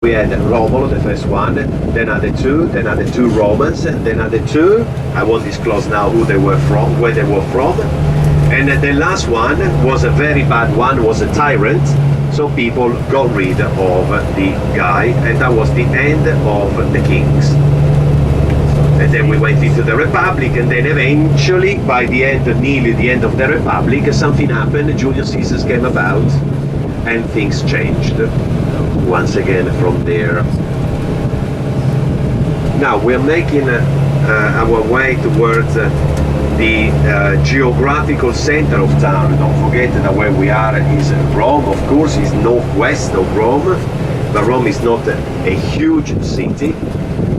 We had Romolo, the first one, then other two Romans, then other two, I won't disclose now who they were from, where they were from. And the last one was a very bad one, was a tyrant, so people got rid of the guy, and that was the end of the kings. And then we went into the Republic, and then eventually, by the end, nearly the end of the Republic, something happened, Julius Caesar came about, and things changed once again from there. Now we're making our way towards the geographical center of town. Don't forget that where we are is Rome, of course, is northwest of Rome, but Rome is not a huge city.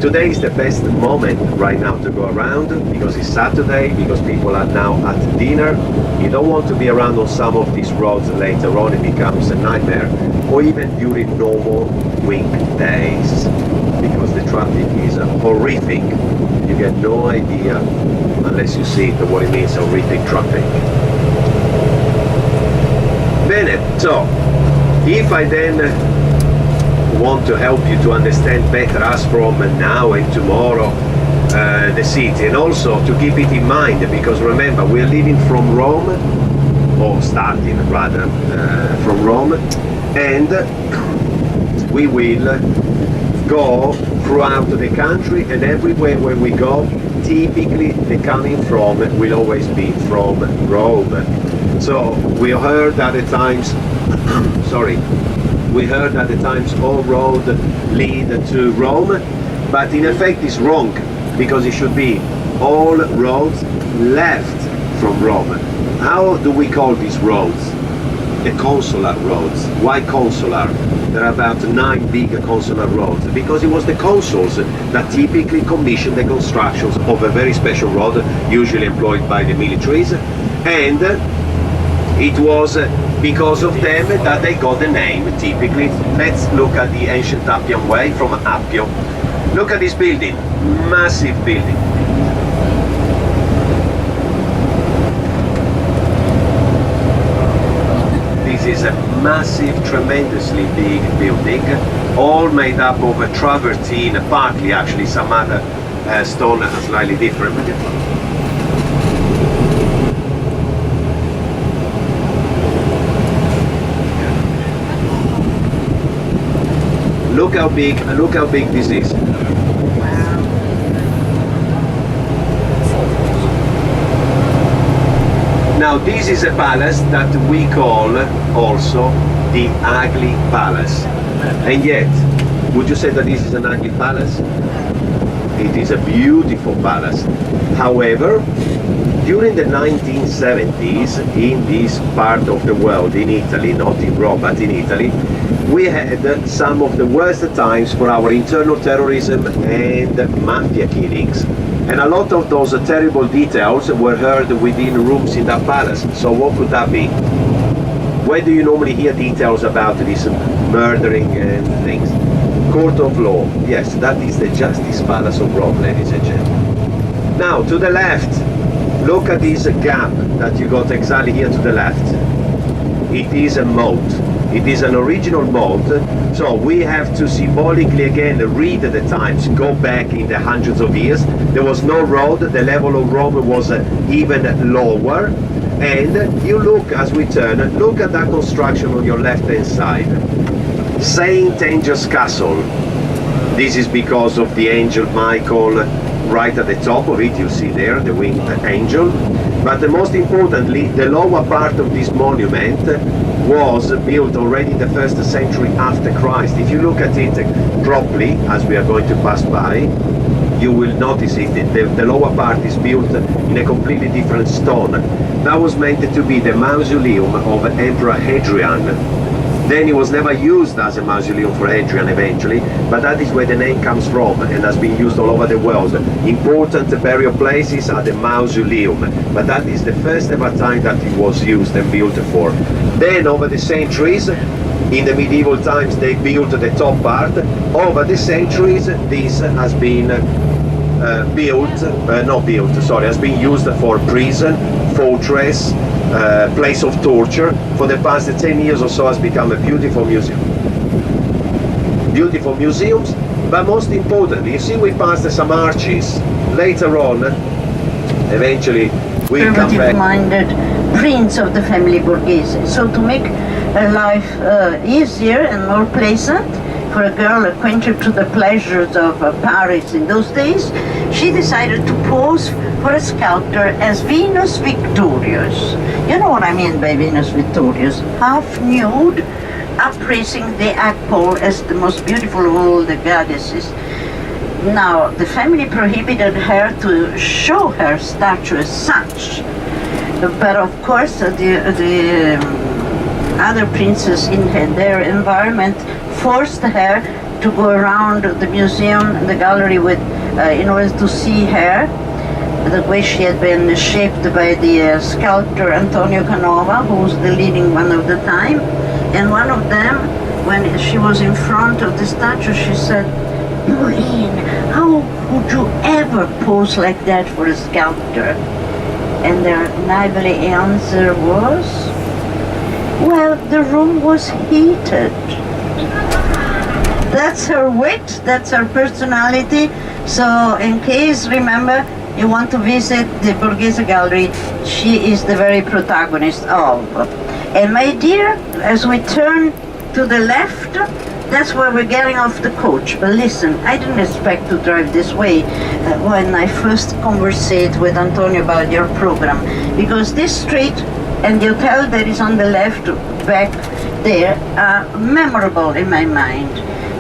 Today is the best moment right now to go around because it's Saturday, because people are now at dinner. You don't want to be around on some of these roads later on, it becomes a nightmare, or even during normal weekdays, because the traffic is horrific. You get no idea unless you see it, what it means, horrific traffic. Bene, so if I then want to help you to understand better us from now and tomorrow the city, and also to keep it in mind, because remember we're leaving from Rome, or starting rather from Rome, and we will go throughout the country, and everywhere where we go, typically the coming from will always be from Rome. So we heard at the times we heard at the times all roads lead to Rome, but in effect it's wrong, because it should be all roads left from Rome. How do we call these roads? The consular roads. Why consular? There are about 9 big consular roads, because it was the consuls that typically commissioned the constructions of a very special road, usually employed by the militaries, and it was because of them that they got the name, typically. Let's look at the ancient Appian Way from Appio. Look at this building, massive building. This is a massive, tremendously big building, all made up of a travertine, partly actually some other stone are slightly different. Look how big this is. Now this is a palace that we call also the ugly palace. And yet, would you say that this is an ugly palace? It is a beautiful palace. However, during the 1970s, in this part of the world, in Italy, not in Rome, but in Italy, we had some of the worst times for our internal terrorism and mafia killings. And a lot of those terrible details were heard within rooms in that palace. So what could that be? Where do you normally hear details about this murdering and things? Court of Law. Yes, that is the Justice Palace of Rome, ladies and gentlemen. Now, to the left, look at this gap that you got exactly here to the left. It is a moat. It is an original moat, so we have to symbolically again read the times, go back in the hundreds of years. There was no road, the level of Rome was even lower, and you look as we turn, look at that construction on your left hand side. Saint Angel's Castle. This is because of the angel Michael right at the top of it, you see there, the winged angel. But most importantly, the lower part of this monument was built already in the 1st century after Christ. If you look at it properly, as we are going to pass by, you will notice it. The lower part is built in a completely different stone. That was meant to be the mausoleum of Emperor Hadrian. Then it was never used as a mausoleum for Hadrian eventually, but that is where the name comes from and has been used all over the world. Important burial places are the mausoleum, but that is the first ever time that it was used and built for. Then over the centuries, in the medieval times, they built the top part. Over the centuries, this has been has been used for prison, fortress, place of torture. For the past 10 years or so has become a beautiful museum. beautiful museums, but most importantly, you see we passed some arches. Later on, eventually we come back. Minded prince of the family Borghese. So to make her life easier and more pleasant for a girl acquainted to the pleasures of Paris in those days, she decided to pose for a sculptor as Venus Victorious. You know what I mean by Venus Victorious? Half nude, upraising the Apple as the most beautiful of all the goddesses. Now, the family prohibited her to show her statue as such, but of course the other princes in their environment forced her to go around the museum, the gallery, with in order to see her, the way she had been shaped by the sculptor Antonio Canova, who was the leading one of the time. And one of them, when she was in front of the statue, she said, "Pauline, how could you ever pose like that for a sculptor?" And their neighborly answer was, "Well, the room was heated." That's her wit, that's her personality. So in case, remember, you want to visit the Borghese Gallery, she is the very protagonist of. And my dear, as we turn to the left, that's where we're getting off the coach. But listen, I didn't expect to drive this way when I first conversed with Antonio about your program, because this street and the hotel that is on the left back there are memorable in my mind.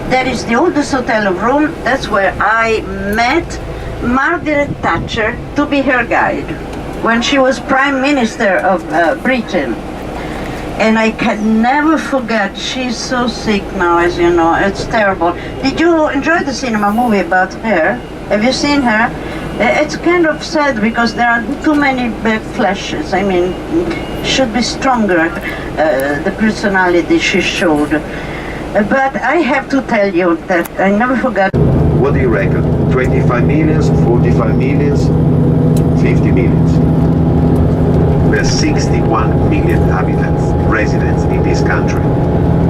That is the oldest hotel of Rome. That's where I met Margaret Thatcher to be her guide when she was Prime Minister of Britain. And I can never forget, she's so sick now, as you know, it's terrible. Did you enjoy the cinema movie about her? Have you seen her? It's kind of sad because there are too many backflashes. I mean, should be stronger, the personality she showed. But I have to tell you that I never forgot. What do you reckon? 25 millions, 45 millions, 50 millions? We are 61 million inhabitants, residents in this country.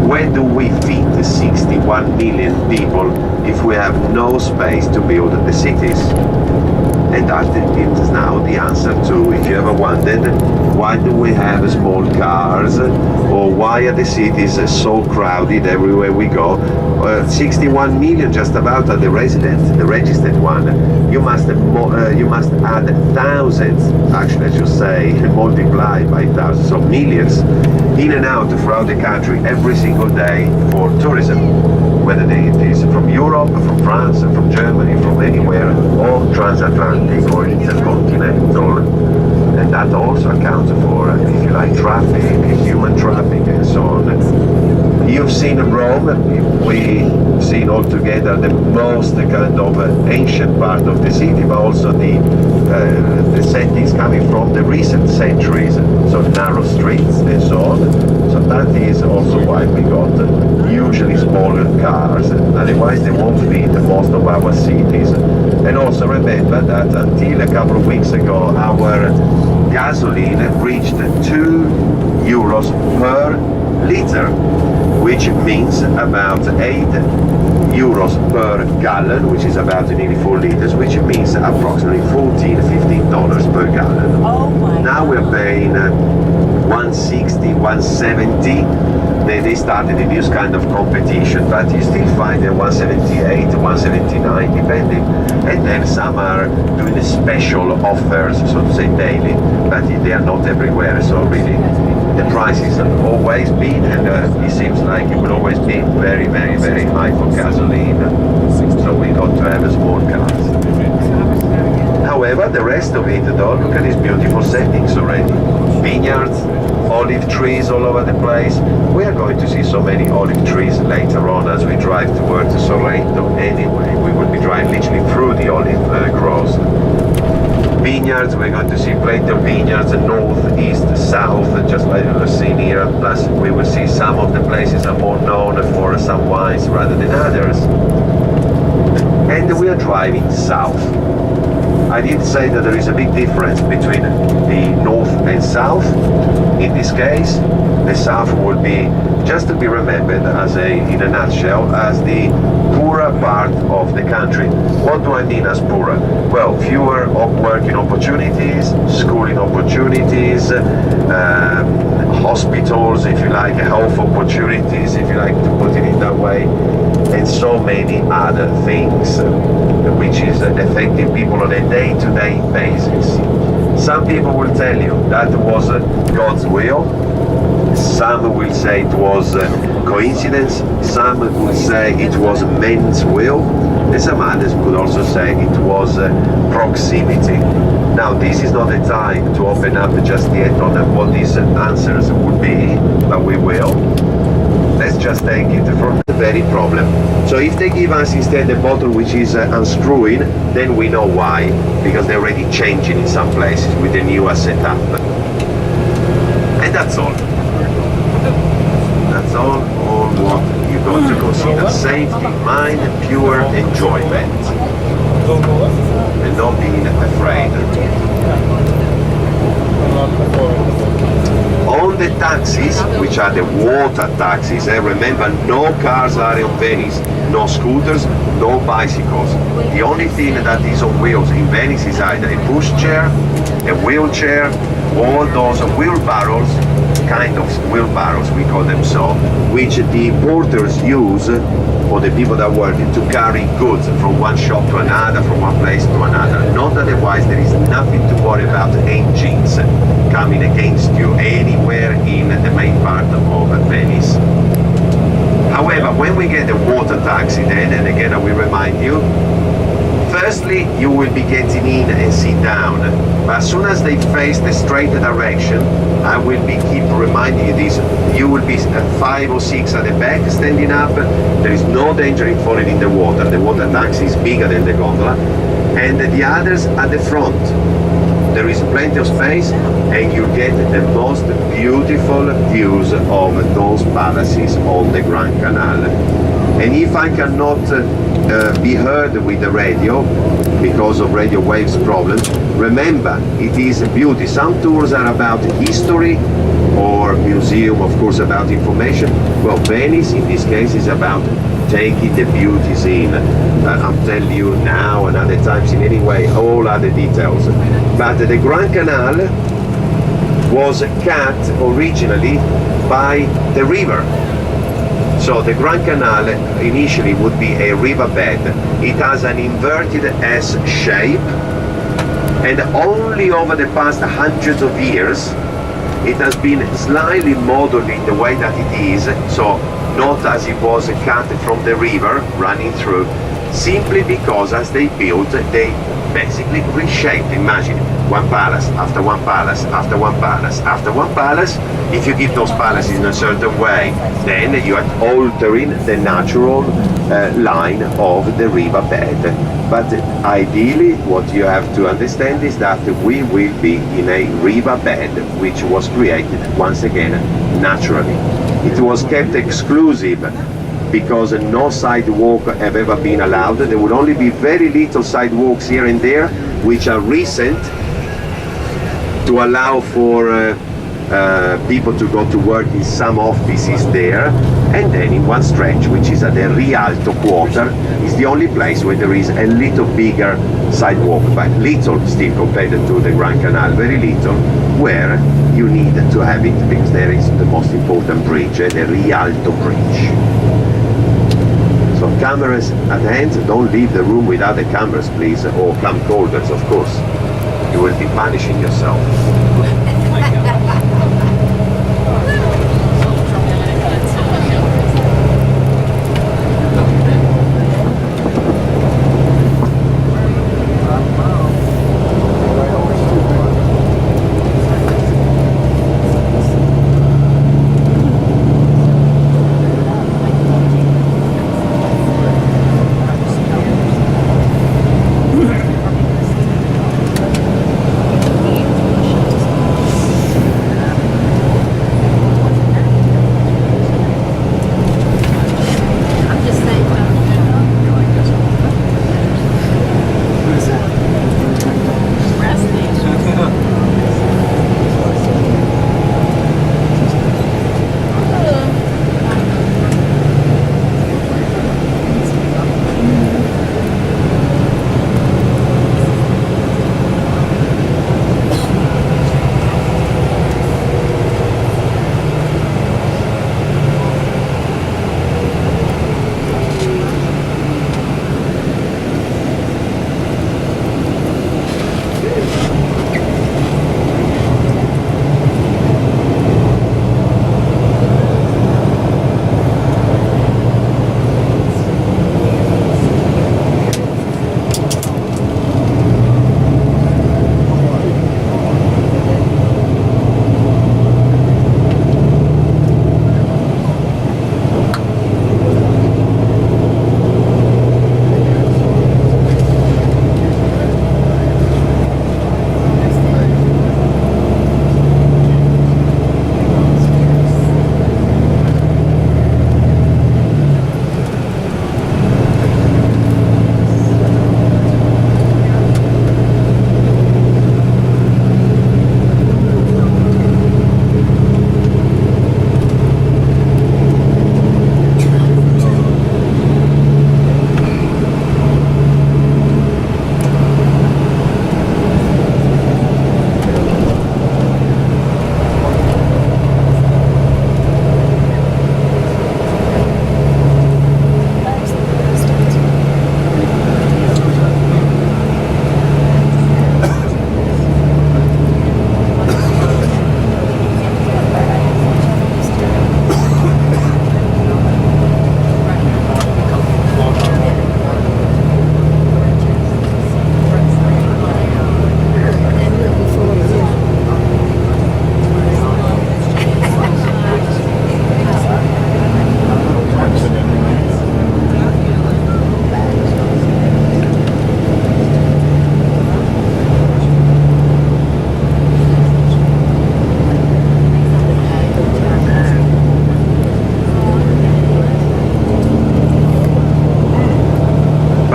Where do we fit the 61 million people if we have no space to build the cities? And that is now the answer to, if you ever wondered, why do we have small cars, or why are the cities so crowded everywhere we go? 61 million just about are the residents, the registered one. You must add thousands, actually I should say, multiply by thousands of millions in and out throughout the country every single day for tourism, whether it is from Europe, from France, from Germany, from anywhere, or transatlantic or intercontinental. And that also accounts for, if you like, traffic, human traffic and so on. You've seen Rome, we've seen altogether the most kind of ancient part of the city, but also the settings coming from the recent centuries, so narrow streets and so on. So that is also why we got usually smaller cars, otherwise they won't fit most of our cities. And also remember that until a couple of weeks ago, our gasoline reached 2 euros per liter, which means about 8 euros per gallon, which is about nearly 4 liters, which means approximately $14–15 per gallon. Oh my now we're paying 160, 170. They started a new kind of competition, but you still find 178, 179 depending, and then some are doing the special offers, so to say daily, but they are not everywhere, so really the prices have always been, and it seems like it will always be very, very, very high for gasoline, so we got to have small cars. However, the rest of it though, look at these beautiful settings already. Vineyards, olive trees all over the place. We are going to see so many olive trees later on as we drive towards Sorrento anyway. We will be driving literally through the olive groves. Vineyards, we're going to see plenty of vineyards, north, east, south, just like you've seen here. Plus we will see some of the places are more known for some wines rather than others. And we are driving south. I did say that there is a big difference between the north and south. In this case, the south will be just to be remembered as in a nutshell, as the poorer part of the country. What do I mean as poorer? Well, fewer working opportunities, schooling opportunities, hospitals, if you like, health opportunities, if you like to put it in that way, and so many other things, which is affecting people on a day-to-day basis. Some people will tell you that was God's will. Some will say it was coincidence. Some will say it was men's will. And some others could also say it was proximity. Now, this is not the time to open up just yet on what these answers would be, but we will. Let's just take it from the very problem. So if they give us instead a bottle which is unscrewing, then we know why, because they're already changing in some places with the newer setup. And that's all. That's all what you got to consider. Safety, mind, pure enjoyment, and not being afraid. On the taxis, which are the water taxis, remember, no cars are in Venice, no scooters, no bicycles. The only thing that is on wheels in Venice is either a pushchair, a wheelchair, or those wheelbarrows, kind of wheelbarrows, we call them so, which the porters use, or the people that work, to carry goods from one shop to another, from one place to another. Not otherwise, there is nothing to worry about engines coming against you anywhere in the main part of Venice. However, when we get the water taxi then, and again I will remind you, firstly you will be getting in and sit down, but as soon as they face the straight direction, I will keep reminding you this, you will be 5 or 6 at the back standing up, there is no danger in falling in the water taxi is bigger than the gondola, and the others at the front. There is plenty of space and you get the most beautiful views of those palaces on the Grand Canal. And if I cannot be heard with the radio because of radio waves problems, remember, it is beauty. Some tours are about history or museum, of course, about information. Well, Venice in this case is about taking the beauties in. I'm telling you now and other times in any way all other details. But the Grand Canal was cut originally by the river. So the Grand Canal initially would be a riverbed. It has an inverted S shape, and only over the past hundreds of years it has been slightly modeled in the way that it is, so not as it was cut from the river running through, simply because as they built, they basically reshaped. Imagine one palace after one palace after one palace after one palace. If you keep those palaces in a certain way, then you are altering the natural line of the riverbed. But ideally, what you have to understand is that we will be in a riverbed which was created once again naturally. It was kept exclusive because no sidewalk have ever been allowed. There will only be very little sidewalks here and there, which are recent, to allow for people to go to work in some offices there, and then in one stretch, which is at the Rialto quarter, is the only place where there is a little bigger sidewalk, but little still compared to the Grand Canal, very little, where you need to have it because there is the most important bridge, the Rialto Bridge. So cameras at hand, don't leave the room without the cameras, please, or camcorders, of course. You will be punishing yourself.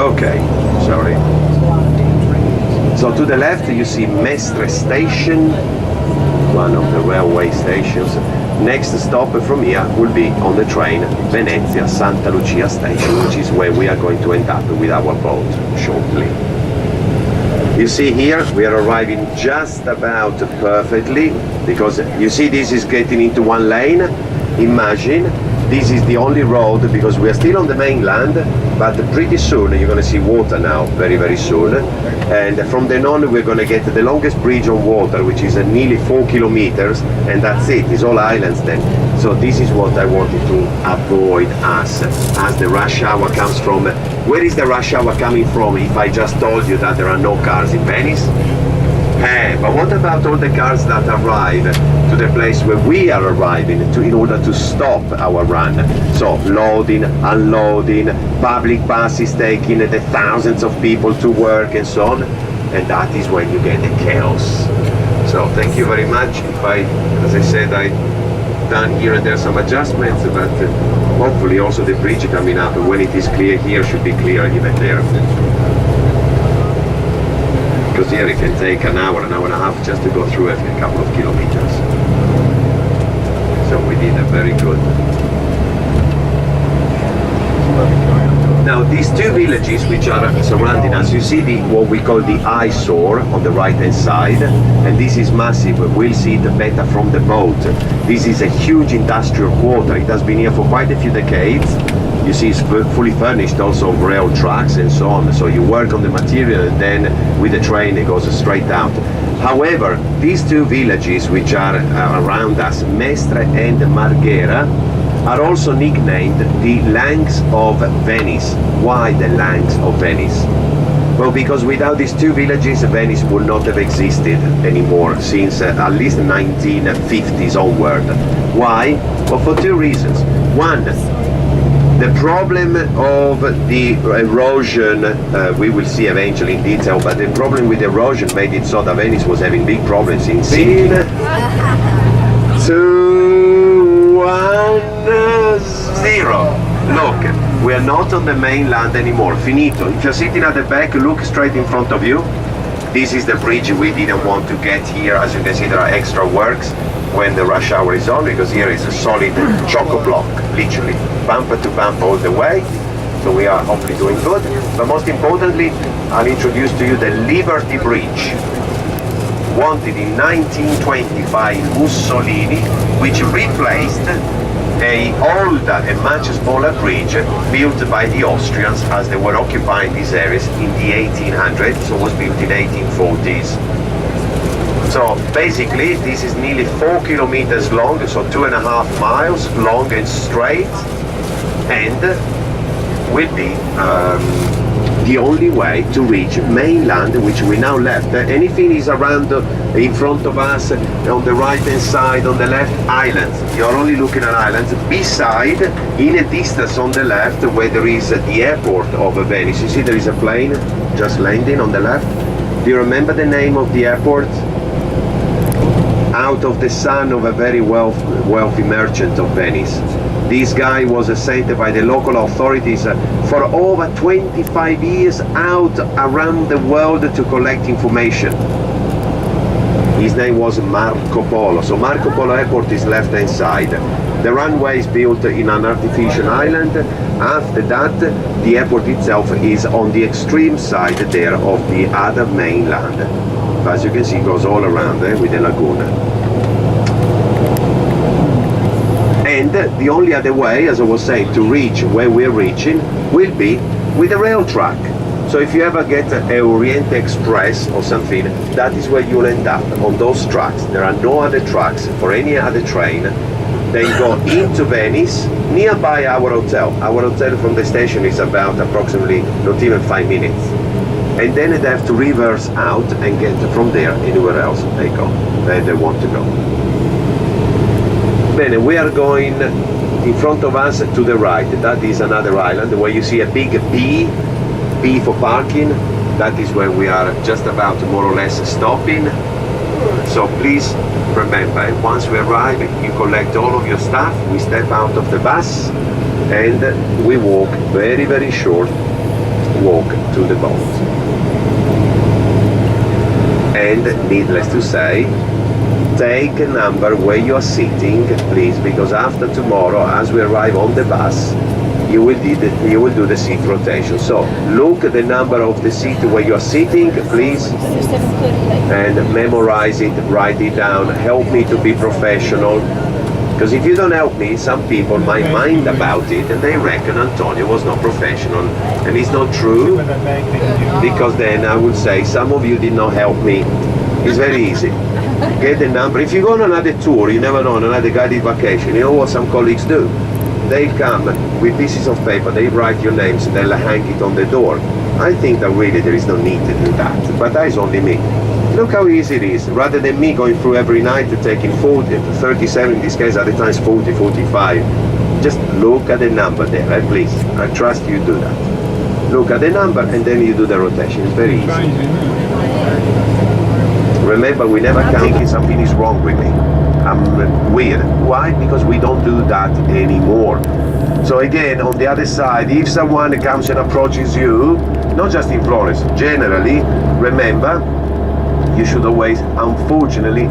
Okay, sorry. So to the left you see Mestre Station, one of the railway stations. Next stop from here will be on the train Venezia Santa Lucia station, which is where we are going to end up with our boat shortly. You see here we are arriving just about perfectly, because you see this is getting into one lane. Imagine this is the only road, because we are still on the mainland, but pretty soon you're going to see water now, very very soon, and from then on we're going to get the longest bridge on water, which is nearly 4 kilometers, and that's it, it's all islands then. So this is what I wanted to avoid as the rush hour comes from. Where is the rush hour coming from if I just told you that there are no cars in Venice? But what about all the cars that arrive to the place where we are arriving in order to stop our run? So loading, unloading, public buses taking the thousands of people to work and so on, and that is when you get the chaos. So thank you very much. As I said, I done here and there some adjustments, but hopefully also the bridge coming up when it is clear here should be clear even there. Because here it can take an hour and a half just to go through a couple of kilometers. So we did a very good. Now these two villages which are surrounding us, you see what we call the eyesore on the right hand side, and this is massive. We'll see it better from the boat. This is a huge industrial quarter. It has been here for quite a few decades. You see it's fully furnished also of rail tracks and so on. So you work on the material and then with the train it goes straight out. However, these two villages which are around us, Mestre and Marghera, are also nicknamed the Langs of Venice. Why the Langs of Venice? Well, because without these two villages, Venice would not have existed anymore since at least 1950s onward. Why? Well, for two reasons. One, the problem of the erosion, we will see eventually in detail, but the problem with erosion made it so that Venice was having big problems in sinking. 2, 1, 0. Look, we are not on the mainland anymore. Finito. If you're sitting at the back, look straight in front of you. This is the bridge we didn't want to get here. As you can see, there are extra works when the rush hour is on, because here is a solid choco-block, literally, bumper to bumper all the way. So we are hopefully doing good. But most importantly, I'll introduce to you the Liberty Bridge, wanted in 1920 by Mussolini, which replaced a older and much smaller bridge built by the Austrians as they were occupying these areas in the 1800s, so it was built in 1840s. So basically this is nearly 4 kilometers long, so 2.5 miles long and straight, and will be the only way to reach mainland, which we now left. Anything is around in front of us, on the right hand side, on the left, islands. You're only looking at islands. Beside, in a distance on the left, where there is the airport of Venice. You see there is a plane just landing on the left. Do you remember the name of the airport? Out of the son of a very wealthy merchant of Venice. This guy was sent by the local authorities for over 25 years out around the world to collect information. His name was Marco Polo. So Marco Polo Airport is left hand side. The runway is built in an artificial island. After that, the airport itself is on the extreme side there of the other mainland. As you can see, it goes all around with the lagoon. And the only other way, as I was saying, to reach where we're reaching will be with a rail track. So if you ever get a Orient Express or something, that is where you'll end up, on those tracks. There are no other tracks for any other train. They go into Venice, nearby our hotel. Our hotel from the station is about approximately not even 5 minutes. And then they have to reverse out and get from there anywhere else they go, where they want to go. Then we are going in front of us to the right. That is another island where you see a big B for parking. That is where we are just about more or less stopping. So please remember, once we arrive, you collect all of your stuff, we step out of the bus, and we walk very, very short walk to the boat. And needless to say, take a number where you are sitting, please, because after tomorrow, as we arrive on the bus, you will do the seat rotation. So look at the number of the seat where you are sitting, please, and memorize it, write it down. Help me to be professional, because if you don't help me, some people might mind about it and they reckon Antonio was not professional, and it's not true, because then I would say some of you did not help me. It's very easy. Get the number. If you go on another tour, you never know, on another guided vacation, you know what some colleagues do? They come with pieces of paper, they write your names, they'll hang it on the door. I think that really there is no need to do that, but that is only me. Look how easy it is, rather than me going through every night taking 40, 37 in this case, other times 40, 45. Just look at the number there, please. I trust you do that. Look at the number and then you do the rotation. It's very easy. Remember, we never come thinking something is wrong with me. I'm weird. Why? Because we don't do that anymore. So again, on the other side, if someone comes and approaches you, not just in Florence, generally, remember, you should always, unfortunately,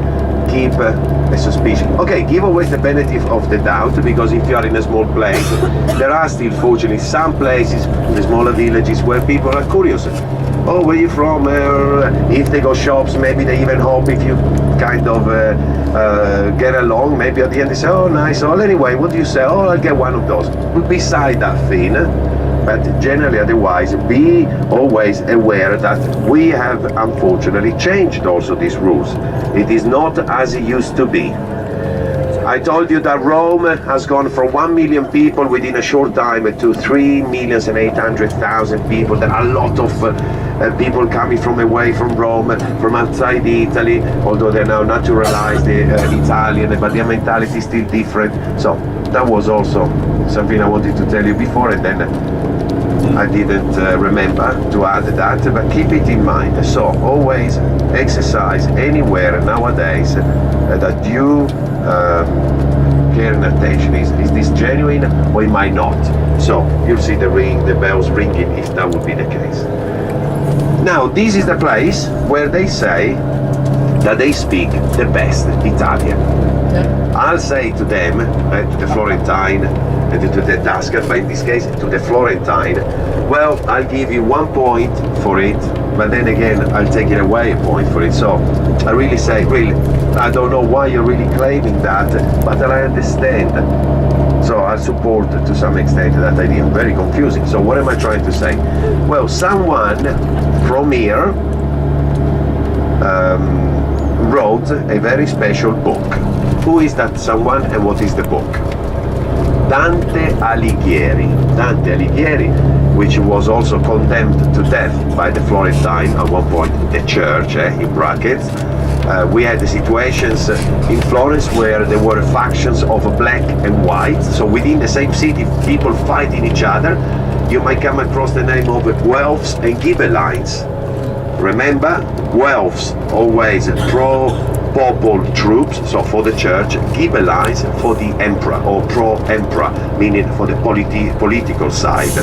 keep a suspicion. Okay, give always the benefit of the doubt, because if you are in a small place, there are still, fortunately, some places, in the smaller villages, where people are curious. Oh, where are you from? If they go shops, maybe they even hope if you kind of get along, maybe at the end they say, oh, nice. Oh, anyway, what do you say? Oh, I'll get one of those. But beside that thing, but generally otherwise, be always aware that we have unfortunately changed also these rules. It is not as it used to be. I told you that Rome has gone from 1 million people within a short time to 3,800,000 people. There are a lot of people coming from away from Rome, from outside Italy, although they're now naturalized Italian, but their mentality is still different. So that was also something I wanted to tell you before, and then I didn't remember to add that, but keep it in mind. So always exercise anywhere nowadays that you care and attention. Is this genuine or it might not? So you'll see the bells ringing if that would be the case. Now this is the place where they say that they speak the best Italian. I'll say to them, to the Florentine, to the Tuscan, but in this case to the Florentine, well, I'll give you 1 point for it, but then again I'll take it away a point for it. So I really say, really, I don't know why you're really claiming that, but I understand. So I support to some extent that idea. Very confusing. So what am I trying to say? Well, someone from here wrote a very special book. Who is that someone and what is the book? Dante Alighieri. Dante Alighieri, which was also condemned to death by the Florentine at one point, the church, in brackets. We had the situations in Florence where there were factions of black and white, so within the same city, people fighting each other. You might come across the name of Guelphs and Ghibellines. Remember, Guelphs always pro-popol troops, so for the church, Ghibellines for the emperor, or pro-emperor, meaning for the political side.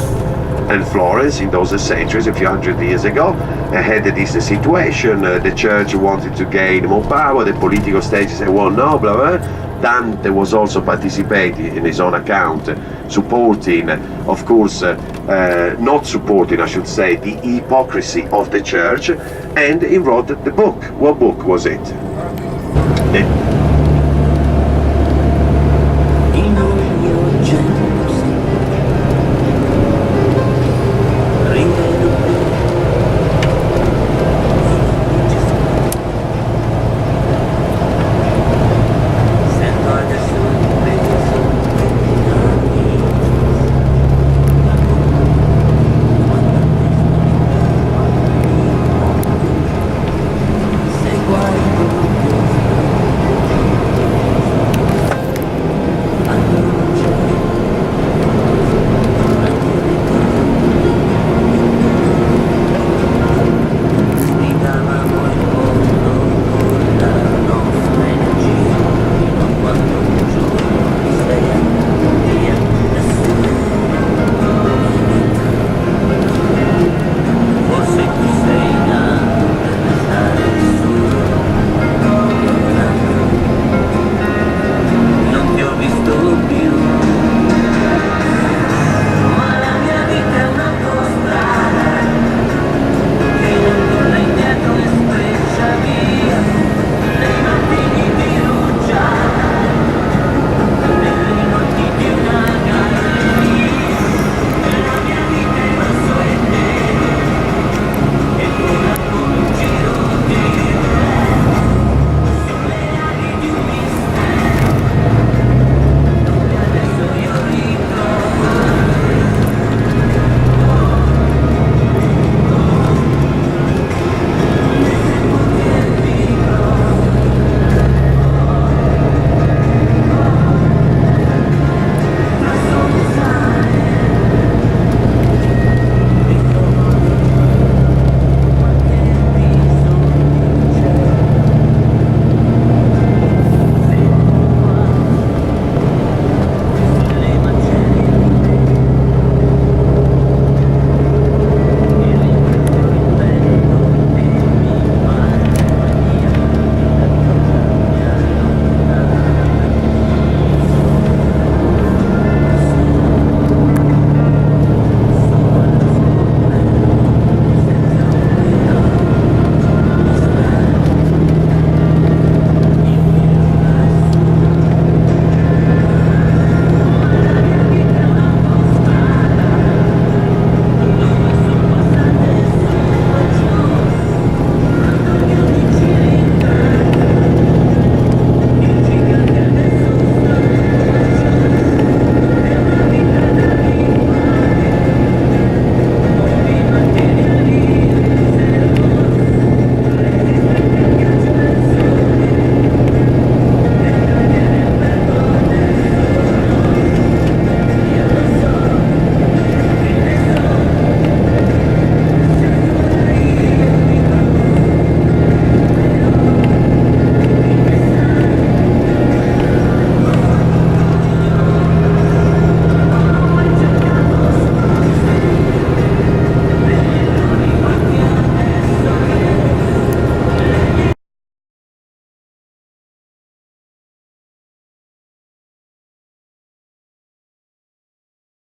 And Florence, in those centuries, a few hundred years ago, had this situation. The church wanted to gain more power, the political state said, well, no, blah, blah. Dante was also participating in his own account, supporting, of course, not supporting, I should say, the hypocrisy of the church, and he wrote the book. What book was it?